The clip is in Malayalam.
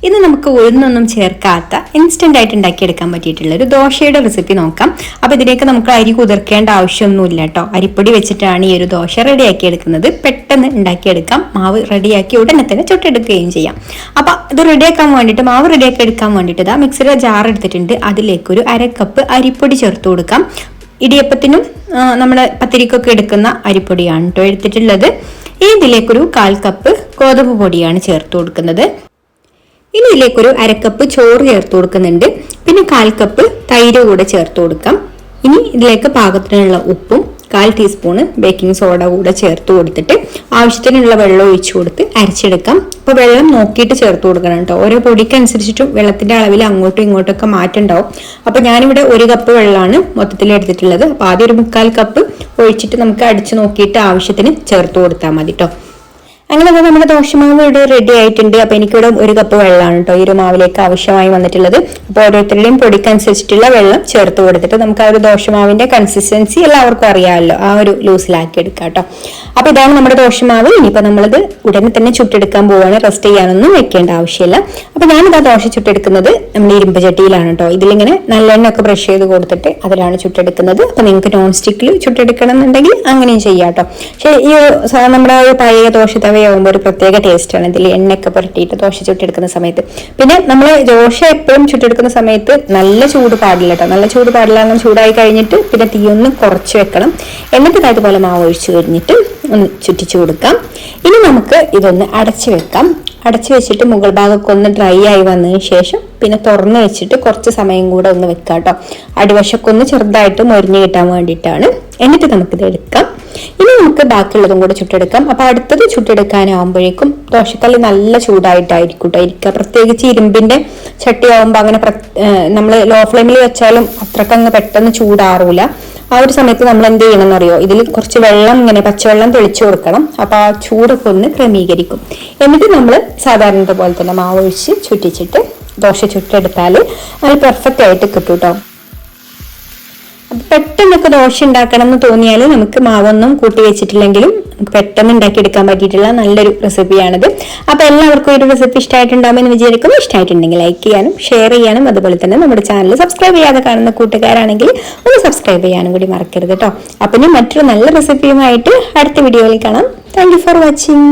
ഇന്ന് നമുക്ക് ഉഴുന്നൊന്നും ചേർക്കാത്ത ഇൻസ്റ്റന്റ് ആയിട്ട് ഉണ്ടാക്കിയെടുക്കാൻ പറ്റിയിട്ടുള്ള ഒരു ദോശയുടെ റെസിപ്പി നോക്കാം. അപ്പൊ ഇതിലേക്ക് നമുക്ക് അരി കുതിർക്കേണ്ട ആവശ്യമൊന്നുമില്ല കേട്ടോ. അരിപ്പൊടി വെച്ചിട്ടാണ് ഈ ഒരു ദോശ റെഡിയാക്കി എടുക്കുന്നത്. പെട്ടെന്ന് ഉണ്ടാക്കിയെടുക്കാം. മാവ് റെഡിയാക്കി ഉടനെ തന്നെ ചുട്ടെടുക്കുകയും ചെയ്യാം. അപ്പൊ ഇത് റെഡിയാക്കാൻ വേണ്ടിയിട്ട്, മാവ് റെഡിയാക്കി എടുക്കാൻ വേണ്ടിയിട്ട് മിക്സിയുടെ ജാർ എടുത്തിട്ടുണ്ട്. അതിലേക്ക് ഒരു 1/2 കപ്പ് അരിപ്പൊടി ചേർത്ത് കൊടുക്കാം. ഇടിയപ്പത്തിനും നമ്മുടെ പത്തിരിക്കൊക്കെ എടുക്കുന്ന അരിപ്പൊടിയാണ് കേട്ടോ എടുത്തിട്ടുള്ളത്. ഇതിലേക്കൊരു 1/4 കപ്പ് ഗോതമ്പ് പൊടിയാണ് ചേർത്ത് കൊടുക്കുന്നത്. ഇനി ഇതിലേക്കൊരു 1/2 കപ്പ് ചോറ് ചേർത്ത് കൊടുക്കുന്നുണ്ട്. പിന്നെ 1/4 കപ്പ് തൈര് കൂടെ ചേർത്ത് കൊടുക്കാം. ഇനി ഇതിലേക്ക് പാകത്തിനുള്ള ഉപ്പും 1/4 ടീസ്പൂണ് ബേക്കിംഗ് സോഡ കൂടെ ചേർത്ത് കൊടുത്തിട്ട് ആവശ്യത്തിനുള്ള വെള്ളം ഒഴിച്ചു കൊടുത്ത് അരച്ചെടുക്കാം. അപ്പൊ വെള്ളം നോക്കിയിട്ട് ചേർത്ത് കൊടുക്കണം കേട്ടോ. ഓരോ പൊടിക്കനുസരിച്ചിട്ടും വെള്ളത്തിന്റെ അളവിൽ അങ്ങോട്ടും ഇങ്ങോട്ടൊക്കെ മാറ്റം ഉണ്ടാവും. അപ്പൊ ഞാനിവിടെ 1 കപ്പ് വെള്ളമാണ് മൊത്തത്തിൽ എടുത്തിട്ടുള്ളത്. അപ്പൊ ആദ്യം ഒരു 1/4 കപ്പ് ഒഴിച്ചിട്ട് നമുക്ക് അടിച്ചു നോക്കിയിട്ട് ആവശ്യത്തിന് ചേർത്ത് കൊടുത്താൽ മതി കേട്ടോ. അങ്ങനെ നമ്മുടെ ദോശമാവ് ഇവിടെ റെഡി ആയിട്ടുണ്ട്. അപ്പൊ എനിക്കിവിടെ 1 കപ്പ് വെള്ളമാണ് കേട്ടോ ഈ ഒരു മാവിലേക്ക് ആവശ്യമായി വന്നിട്ടുള്ളത്. അപ്പൊ ഓരോരുത്തരുടെയും പൊടിക്കനുസരിച്ചിട്ടുള്ള വെള്ളം ചേർത്ത് കൊടുത്തിട്ട് നമുക്ക് ആ ഒരു ദോശമാവിന്റെ കൺസിസ്റ്റൻസി എല്ലാവർക്കും അറിയാമല്ലോ, ആ ഒരു ലൂസിലാക്കി എടുക്കാം കേട്ടോ. അപ്പൊ ഇതാണ് നമ്മുടെ ദോശമാവ്. ഇനിയിപ്പോ നമ്മളത് ഉടനെ തന്നെ ചുട്ടെടുക്കാൻ പോവാണ്. റെസ്റ്റ് ചെയ്യാനൊന്നും വെക്കേണ്ട ആവശ്യമില്ല. അപ്പൊ ഞാനിതാ ദോശ ചുട്ടെടുക്കുന്നത് നമ്മുടെ ഇരുമ്പ് ചട്ടിയിലാണ് കേട്ടോ. ഇതിലിങ്ങനെ നല്ലെണ്ണ ഒക്കെ ബ്രഷ് ചെയ്ത് കൊടുത്തിട്ട് അതിലാണ് ചുട്ടെടുക്കുന്നത്. അപ്പൊ നിങ്ങൾക്ക് നോൺ സ്റ്റിക്കിൽ ചുട്ടെടുക്കണം എന്നുണ്ടെങ്കിൽ അങ്ങനെയും ചെയ്യാം കേട്ടോ. പക്ഷെ ഈ നമ്മുടെ പഴയ ദോശ ആകുമ്പോൾ ഒരു പ്രത്യേക ടേസ്റ്റ് ആണ് ഇതിൽ എണ്ണയൊക്കെ പുരട്ടിയിട്ട് ദോശ ചുട്ടെടുക്കുന്ന സമയത്ത്. പിന്നെ നമ്മൾ ദോശ എപ്പോഴും ചുട്ടെടുക്കുന്ന സമയത്ത് നല്ല ചൂട് പാടില്ല കേട്ടോ. നല്ല ചൂട് പാടില്ല. അങ്ങനെ ചൂടായി കഴിഞ്ഞിട്ട് പിന്നെ തീ ഒന്ന് കുറച്ച് വെക്കണം. എന്നിട്ട് ഇതുപോലെ മാവ് ഒഴിച്ചു കഴിഞ്ഞിട്ട് ഒന്ന് ചുറ്റിച്ചു കൊടുക്കാം. ഇനി നമുക്ക് ഇതൊന്ന് അടച്ചു വെക്കാം. അടച്ചു വെച്ചിട്ട് മുകൾ ഭാഗമൊക്കെ ഒന്ന് ഡ്രൈ ആയി വന്നതിന് ശേഷം പിന്നെ തുറന്ന് വെച്ചിട്ട് കുറച്ച് സമയം കൂടെ ഒന്ന് വെക്കാം കേട്ടോ. അടിവശമൊക്കെ ഒന്ന് ചെറുതായിട്ട് മൊരിഞ്ഞ് കിട്ടാൻ വേണ്ടിയിട്ടാണ്. എന്നിട്ട് നമുക്കിത് എടുക്കാം. ഇനി നമുക്ക് ബാക്കിയുള്ളതും കൂടെ ചുട്ടെടുക്കാം. അപ്പൊ അടുത്തത് ചുട്ടെടുക്കാനാവുമ്പോഴേക്കും ദോശക്കല്ല് നല്ല ചൂടായിട്ടായിരിക്കും കേട്ടോ ഇരിക്കുക. പ്രത്യേകിച്ച് ഇരുമ്പിന്റെ ചട്ടി ആവുമ്പോൾ അങ്ങനെ നമ്മൾ ലോ ഫ്ലെയിമിൽ വെച്ചാലും അത്രക്കങ്ങ് പെട്ടെന്ന് ചൂടാറൂല. ആ ഒരു സമയത്ത് നമ്മൾ എന്ത് ചെയ്യണം എന്നറിയോ, ഇതിൽ കുറച്ച് വെള്ളം ഇങ്ങനെ പച്ചവെള്ളം തെളിച്ചു കൊടുക്കണം. അപ്പൊ ആ ചൂടൊക്കെ ഒന്ന് ക്രമീകരിക്കും. എന്നിട്ട് നമ്മൾ സാധാരണ പോലെ തന്നെ മാവ് ഒഴിച്ച് ചുറ്റിച്ചിട്ട് ദോശ ചുട്ടെടുത്താൽ അത് പെർഫെക്റ്റ് ആയിട്ട് കിട്ടും കേട്ടോ. പെട്ടെന്നൊക്കെ ദോശ ഉണ്ടാക്കണം എന്ന് തോന്നിയാൽ നമുക്ക് മാവൊന്നും കൂട്ടി വെച്ചിട്ടില്ലെങ്കിലും പെട്ടെന്ന് ഉണ്ടാക്കിയെടുക്കാൻ പറ്റിയിട്ടുള്ള നല്ലൊരു റെസിപ്പിയാണിത്. അപ്പൊ എല്ലാവർക്കും ഒരു റെസിപ്പി ഇഷ്ടമായിട്ടുണ്ടാകുമെന്ന് വിചാരിക്കുന്നു. ഇഷ്ടമായിട്ടുണ്ടെങ്കിൽ ലൈക്ക് ചെയ്യാനും ഷെയർ ചെയ്യാനും അതുപോലെ തന്നെ നമ്മുടെ ചാനൽ സബ്സ്ക്രൈബ് ചെയ്യാതെ കാണുന്ന കൂട്ടുകാരാണെങ്കിൽ ഒന്ന് സബ്സ്ക്രൈബ് ചെയ്യാനും കൂടി മറക്കരുത് കേട്ടോ. അപ്പൊ ഇനി മറ്റൊരു നല്ല റെസിപ്പിയുമായിട്ട് അടുത്ത വീഡിയോയിൽ കാണാം. Thank you for watching.